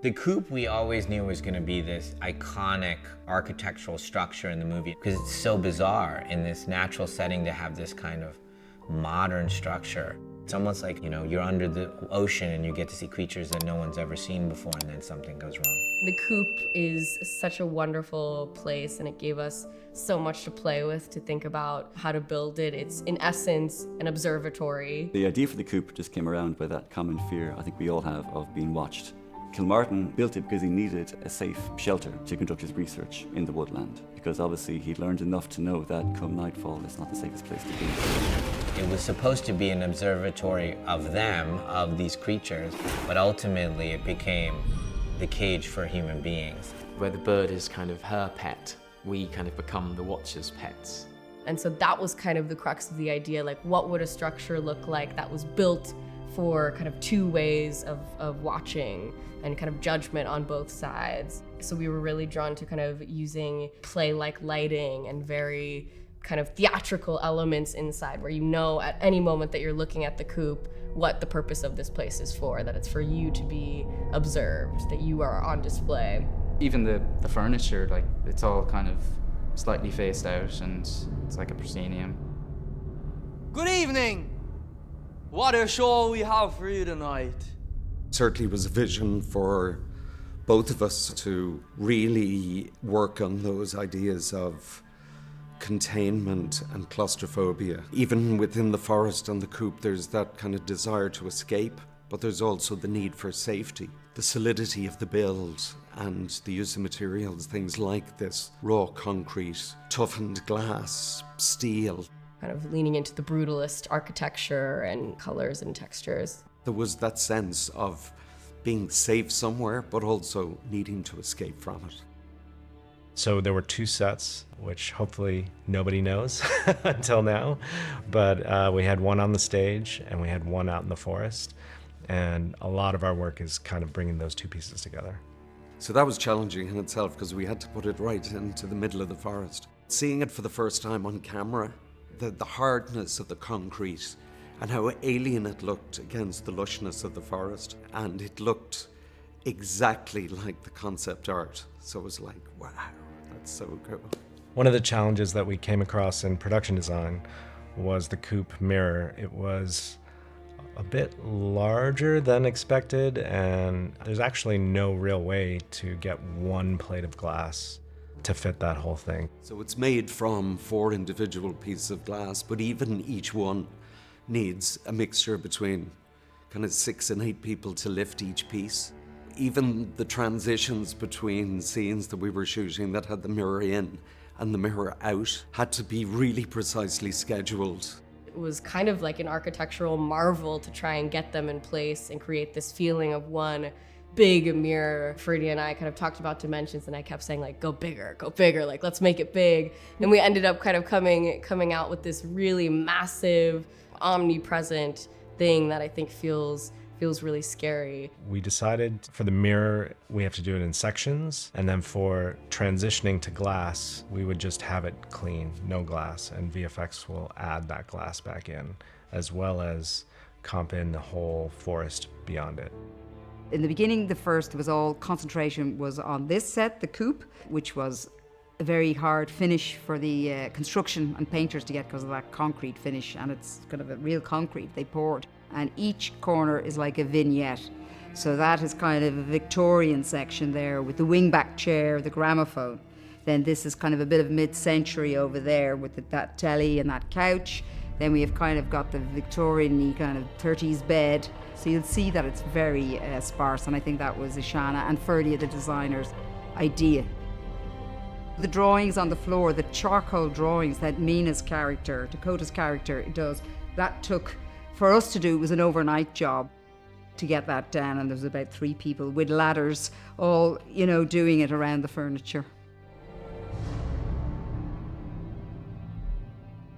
The coupe we always knew was going to be this iconic architectural structure in the movie because it's so bizarre in this natural setting to have this kind of modern structure. It's almost like, you know, you're under the ocean and you get to see creatures that no one's ever seen before, and then something goes wrong. The coupe is such a wonderful place, and it gave us so much to play with, to think about how to build it. It's, in essence, an observatory. The idea for the coupe just came around by that common fear I think we all have of being watched. Kilmartin built it because he needed a safe shelter to conduct his research in the woodland, because obviously he learned enough to know that come nightfall it's not the safest place to be. It was supposed to be an observatory of them, of these creatures, but ultimately it became the cage for human beings. Where the bird is kind of her pet, we kind of become the watcher's pets. And so that was kind of the crux of the idea, like what would a structure look like that was built for kind of two ways of watching and kind of judgment on both sides. So we were really drawn to kind of using play-like lighting and very kind of theatrical elements inside, where you know at any moment that you're looking at the coupe what the purpose of this place is for, that it's for you to be observed, that you are on display. Even the furniture, like, it's all kind of slightly faced out and it's like a proscenium. Good evening! What a show we have for you tonight. Certainly was a vision for both of us to really work on those ideas of containment and claustrophobia. Even within the forest and the coupe, there's that kind of desire to escape, but there's also the need for safety. The solidity of the build and the use of materials, things like this raw concrete, toughened glass, steel. Kind of leaning into the brutalist architecture and colors and textures. There was that sense of being safe somewhere, but also needing to escape from it. So there were two sets, which hopefully nobody knows until now, but we had one on the stage and we had one out in the forest. And a lot of our work is kind of bringing those two pieces together. So that was challenging in itself because we had to put it right into the middle of the forest. Seeing it for the first time on camera, the hardness of the concrete and how alien it looked against the lushness of the forest. And it looked exactly like the concept art. So it was like, wow, that's so cool. One of the challenges that we came across in production design was the coupe mirror. It was a bit larger than expected, and there's actually no real way to get one plate of glass to fit that whole thing. So it's made from 4 individual pieces of glass, but even each one needs a mixture between kind of 6 and 8 people to lift each piece. Even the transitions between scenes that we were shooting that had the mirror in and the mirror out had to be really precisely scheduled. It was kind of like an architectural marvel to try and get them in place and create this feeling of one big mirror. Freddie and I kind of talked about dimensions, and I kept saying, like, go bigger, like, let's make it big. And we ended up kind of coming out with this really massive, omnipresent thing that I think feels really scary. We decided for the mirror, we have to do it in sections, and then for transitioning to glass, we would just have it clean, no glass, and VFX will add that glass back in, as well as comp in the whole forest beyond it. In the beginning, the first was all concentration was on this set, the coupe, which was a very hard finish for the construction and painters to get because of that concrete finish, and it's kind of a real concrete they poured. And each corner is like a vignette. So that is kind of a Victorian section there with the wingback chair, the gramophone. Then this is kind of a bit of mid-century over there with that telly and that couch. Then we have kind of got the Victorian-y kind of 30s bed. So you'll see that it's very sparse, and I think that was Ishana and Ferdia, the designer's idea. The drawings on the floor, the charcoal drawings that Mina's character, Dakota's character, does, that took, for us to do, was an overnight job to get that down, and there was about 3 people with ladders all, doing it around the furniture.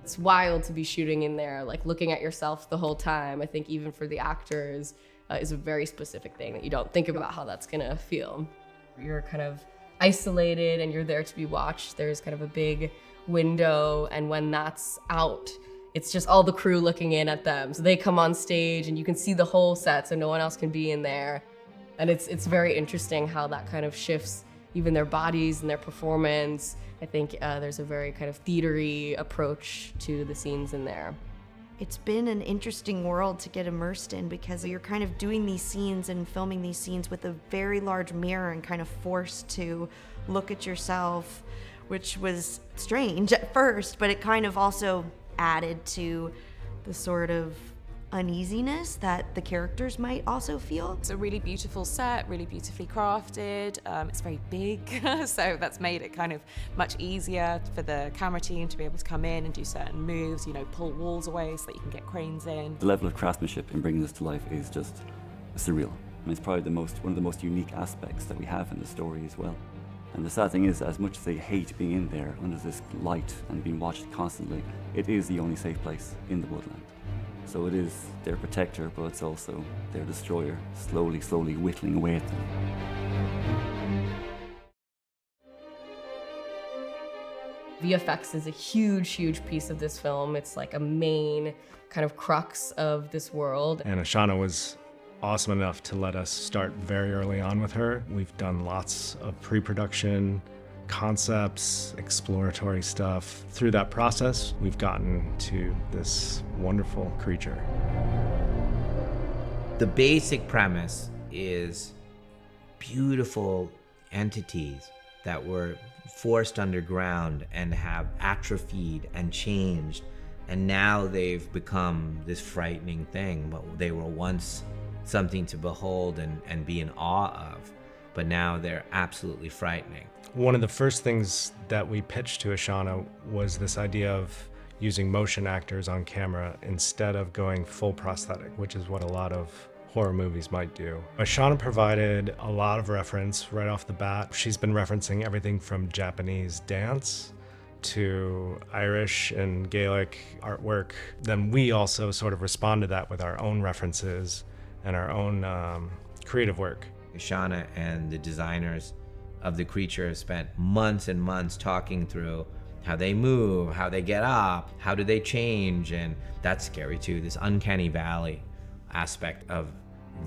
It's wild to be shooting in there, like looking at yourself the whole time. I think even for the actors is a very specific thing that you don't think about how that's gonna feel. You're kind of isolated and you're there to be watched. There's kind of a big window, and when that's out, it's just all the crew looking in at them. So they come on stage and you can see the whole set, so no one else can be in there. And it's very interesting how that kind of shifts even their bodies and their performance. I think there's a very kind of theatery approach to the scenes in there. It's been an interesting world to get immersed in because you're kind of doing these scenes and filming these scenes with a very large mirror and kind of forced to look at yourself, which was strange at first, but it kind of also added to the sort of uneasiness that the characters might also feel. It's a really beautiful set, really beautifully crafted. It's very big, so that's made it kind of much easier for the camera team to be able to come in and do certain moves, you know, pull walls away so that you can get cranes in. The level of craftsmanship in bringing this to life is just surreal. I mean, it's probably one of the most unique aspects that we have in the story as well. And the sad thing is, as much as they hate being in there under this light and being watched constantly, it is the only safe place in the woodland. So it is their protector, but it's also their destroyer, slowly, slowly whittling away at them. VFX is a huge, huge piece of this film. It's like a main kind of crux of this world. And Ishana was awesome enough to let us start very early on with her. We've done lots of pre-production, concepts, exploratory stuff. Through that process, we've gotten to this wonderful creature. The basic premise is beautiful entities that were forced underground and have atrophied and changed, and now they've become this frightening thing, but they were once something to behold and be in awe of, but now they're absolutely frightening. One of the first things that we pitched to Ishana was this idea of using motion actors on camera instead of going full prosthetic, which is what a lot of horror movies might do. Ishana provided a lot of reference right off the bat. She's been referencing everything from Japanese dance to Irish and Gaelic artwork. Then we also sort of respond to that with our own references and our own creative work. Ishana and the designers of the creature have spent months and months talking through how they move, how they get up, how do they change, and that's scary too. This uncanny valley aspect of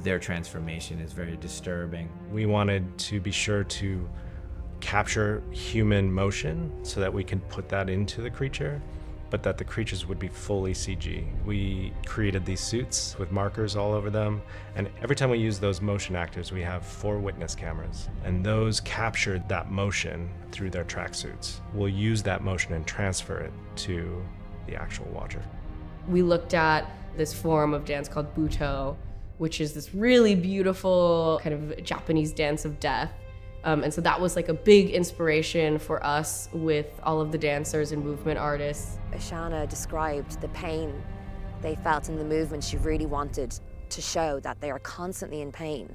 their transformation is very disturbing. We wanted to be sure to capture human motion so that we can put that into the creature, but that the creatures would be fully CG. We created these suits with markers all over them, and every time we use those motion actors, we have 4 witness cameras, and those captured that motion through their tracksuits. We'll use that motion and transfer it to the actual watcher. We looked at this form of dance called Buto, which is this really beautiful kind of Japanese dance of death. And so that was like a big inspiration for us with all of the dancers and movement artists. Ishana described the pain they felt in the movement. She really wanted to show that they are constantly in pain,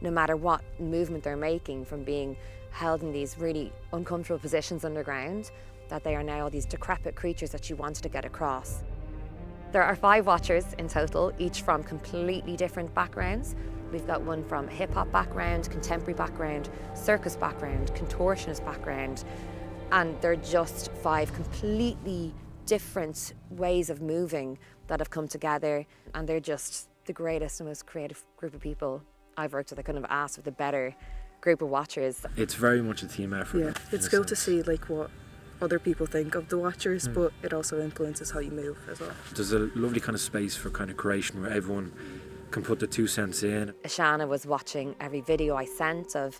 no matter what movement they're making, from being held in these really uncomfortable positions underground, that they are now these decrepit creatures that she wanted to get across. There are 5 watchers in total, each from completely different backgrounds. We've got one from hip-hop background, contemporary background, circus background, contortionist background, and they're just 5 completely different ways of moving that have come together, and they're just the greatest and most creative group of people I've worked with. I couldn't have asked for a better group of watchers. It's very much a team effort. Yeah, it's cool to see like what other people think of the watchers, but it also influences how you move as well. There's a lovely kind of space for kind of creation where everyone can put the 2 cents in. Ishana was watching every video I sent of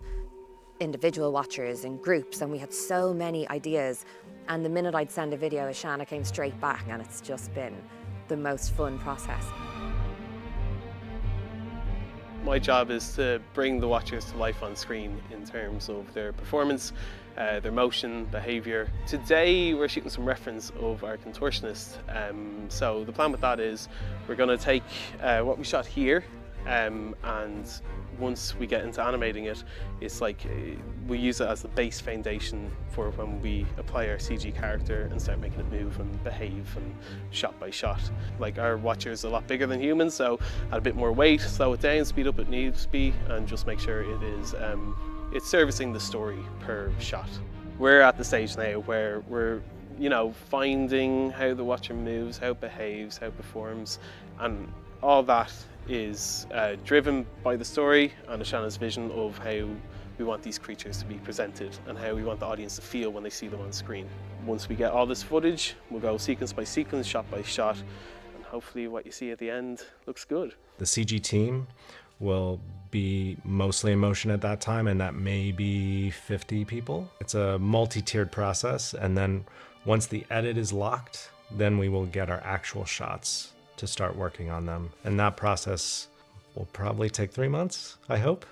individual watchers in groups, and we had so many ideas. And the minute I'd send a video, Ishana came straight back, and it's just been the most fun process. My job is to bring the watchers to life on screen in terms of their performance, their motion, behaviour. Today we're shooting some reference of our contortionist. So the plan with that is we're going to take what we shot here, and once we get into animating it, it's like we use it as the base foundation for when we apply our CG character and start making it move and behave and shot by shot. Like, our watcher is a lot bigger than humans, so add a bit more weight, slow it down, speed up it needs to be, and just make sure it is it's servicing the story per shot. We're at the stage now where we're, you know, finding how the watcher moves, how it behaves, how it performs, and all that is driven by the story and Ishana's vision of how we want these creatures to be presented and how we want the audience to feel when they see them on screen. Once we get all this footage, we'll go sequence by sequence, shot by shot, and hopefully what you see at the end looks good. The CG team will be mostly in motion at that time, and that may be 50 people. It's a multi-tiered process, and then once the edit is locked, then we will get our actual shots to start working on them. And that process will probably take 3 months, I hope.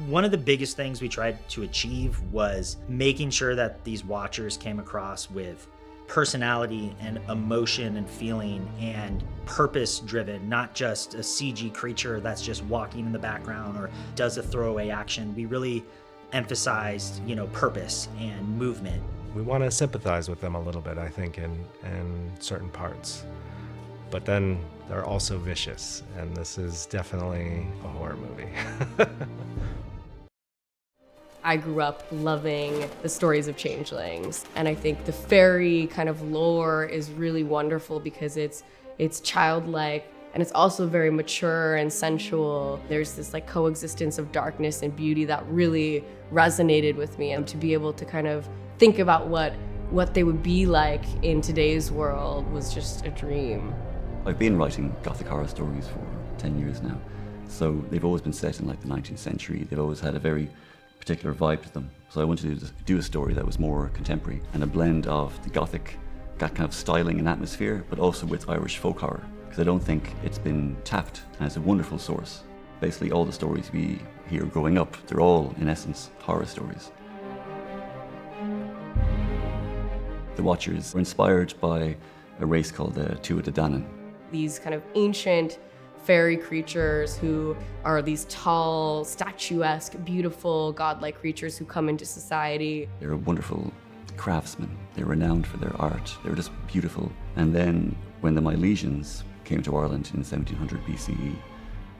One of the biggest things we tried to achieve was making sure that these watchers came across with personality and emotion and feeling and purpose driven, not just a CG creature that's just walking in the background or does a throwaway action. We really emphasized, purpose and movement. We want to sympathize with them a little bit, I think, in certain parts. But then they're also vicious, and this is definitely a horror movie. I grew up loving the stories of changelings, and I think the fairy kind of lore is really wonderful because it's childlike and it's also very mature and sensual. There's this like coexistence of darkness and beauty that really resonated with me, and to be able to kind of think about what they would be like in today's world was just a dream. I've been writing Gothic horror stories for 10 years now, so they've always been set in like the 19th century. They've always had a very particular vibe to them. So I wanted to do a story that was more contemporary and a blend of the Gothic, that kind of styling and atmosphere, but also with Irish folk horror, because I don't think it's been tapped, and it's a wonderful source. Basically all the stories we hear growing up, they're all, in essence, horror stories. The Watchers were inspired by a race called the Tuatha De Danann. These kind of ancient fairy creatures who are these tall, statuesque, beautiful, godlike creatures who come into society. They were wonderful craftsmen. They were renowned for their art. They were just beautiful. And then when the Milesians came to Ireland in 1700 BCE,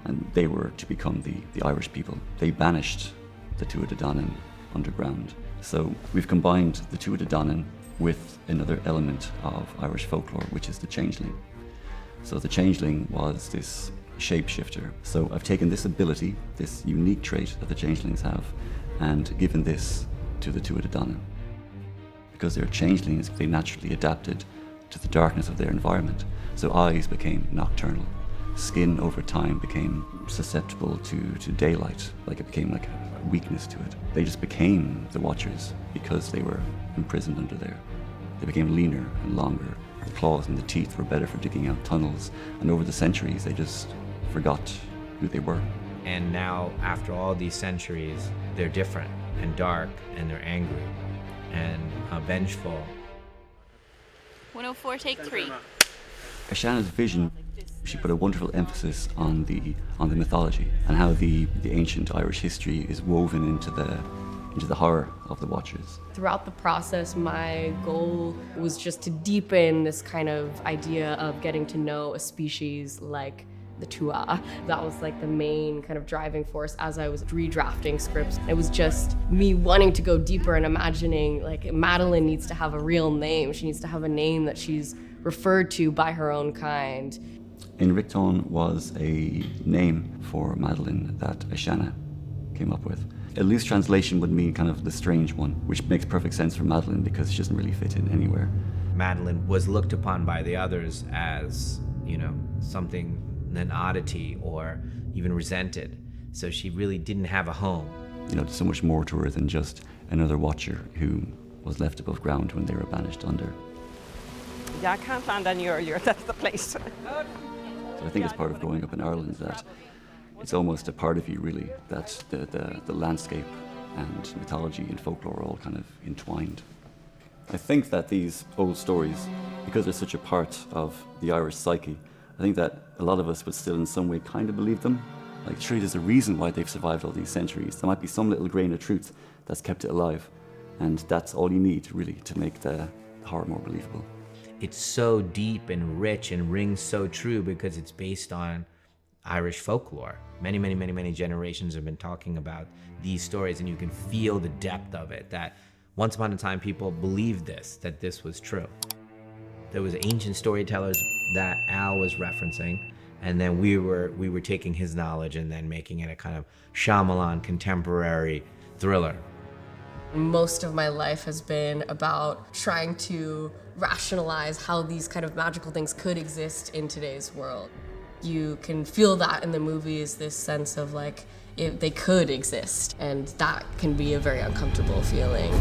and they were to become the Irish people, they banished the Tuatha De Danann underground. So we've combined the Tuatha De Danann with another element of Irish folklore, which is the changeling. So the changeling was this shapeshifter. So I've taken this ability, this unique trait that the changelings have, and given this to the Tuatha De Danann. Because they're changelings, they naturally adapted to the darkness of their environment. So eyes became nocturnal. Skin over time became susceptible to daylight, like it became like a weakness to it. They just became the Watchers because they were imprisoned under there. They became leaner and longer. The claws and the teeth were better for digging out tunnels, and over the centuries they just forgot who they were. And now, after all these centuries, they're different and dark, and they're angry and vengeful. 104, take 3. Ishana's vision, she put a wonderful emphasis on the mythology and how the ancient Irish history is woven into the horror of the Watchers. Throughout the process, my goal was just to deepen this kind of idea of getting to know a species like the Tuatha. That was like the main kind of driving force as I was redrafting scripts. It was just me wanting to go deeper and imagining like Madeline needs to have a real name. She needs to have a name that she's referred to by her own kind. Inricton was a name for Madeline that Ishana came up with. A loose translation would mean kind of the strange one, which makes perfect sense for Madeline because she doesn't really fit in anywhere. Madeline was looked upon by the others as, something, an oddity, or even resented. So she really didn't have a home. There's so much more to her than just another Watcher who was left above ground when they were banished under. Yeah, I can't land any earlier, that's the place. So I think it's part of growing up in Ireland that it's almost a part of you, really, that the landscape and mythology and folklore are all kind of entwined. I think that these old stories, because they're such a part of the Irish psyche, I think that a lot of us would still in some way kind of believe them. Like, surely there's a reason why they've survived all these centuries. There might be some little grain of truth that's kept it alive, and that's all you need, really, to make the horror more believable. It's so deep and rich and rings so true because it's based on Irish folklore. Many generations have been talking about these stories, and you can feel the depth of it, that once upon a time people believed this, that this was true. There was ancient storytellers that Al was referencing, And then we were taking his knowledge and then making it a kind of Shyamalan contemporary thriller. Most of my life has been about trying to rationalize how these kind of magical things could exist in today's world. You can feel that in the movies, this sense of like, if they could exist, and that can be a very uncomfortable feeling.